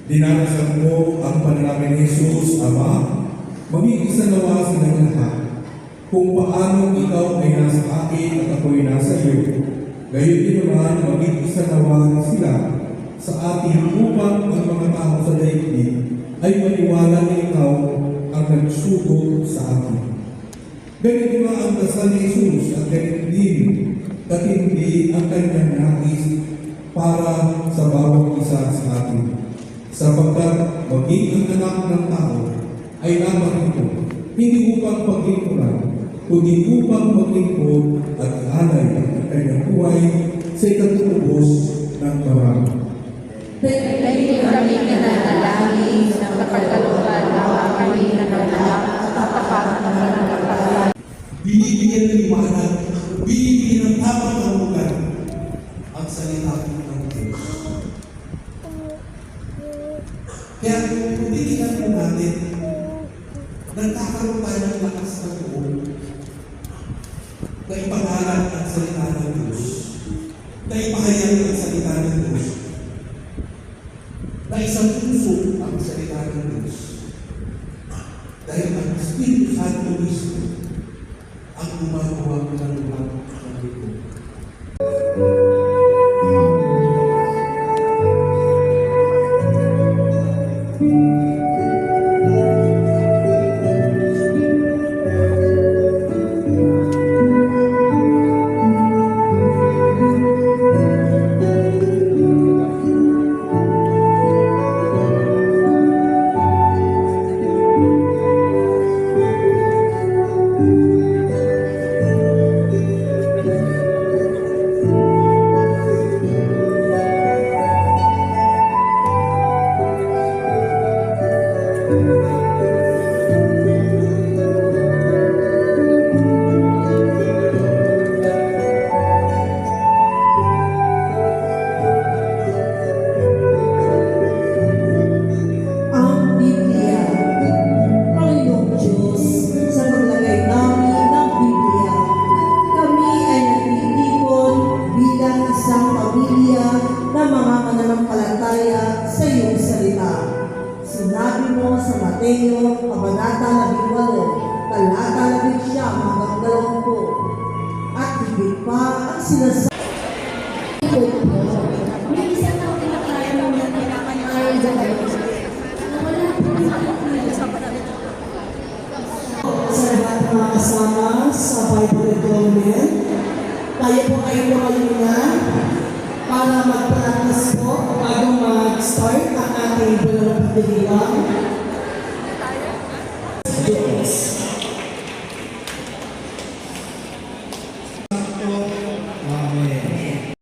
Dinarasal mo ang panalangin ni Jesus, Ama, maging isa nawa silang lahat. Kung paano ikaw ay nasa akin at ako'y nasa iyo, gayon din naman maging isa nawa sila sa atin upang ang mga tao sa daigdig ay maniwala na ikaw ang nagsugo sa akin. Ganito nga ang dasal ni Jesus at ganito din katindi ang kanyang nais para sa bawat isa sa atin. Sapagkat maging ang anak ng tao ay lamang ito, hindi upang paglingkuran, kundi upang maglingkod at alay ang kanyang buhay sa ikatutubos ng marami. Dahil kami nananalangin ng kapagkaluran ng kami nananalangin at tapat ng nananalangin. Binibigyan ng liwanag, binibigyan ng tamang karugan ang salita ng Diyos. Kaya kung tinitingnan po natin, nagkakaroon tayo ng lakas ng loob na ipangalan ang salita ng Diyos, na ipahayag ang salita ng Diyos, na isang puso ang salita ng Diyos. Dahil ang Espiritu Santo mismo ang gumagawa ng lahat ng ito. Sinabi mo sa Mateo, Kabanata 18, Talata 11 hanggang 20. At higit pa ang sinasabi. May isang taon na kaya mo na kailangan sa lahat ng mga kasama sa Bible Enrollment, tayo po ay lumaluna para mag-practice po bago mag-start ang ating bulang pagdililang. Yes.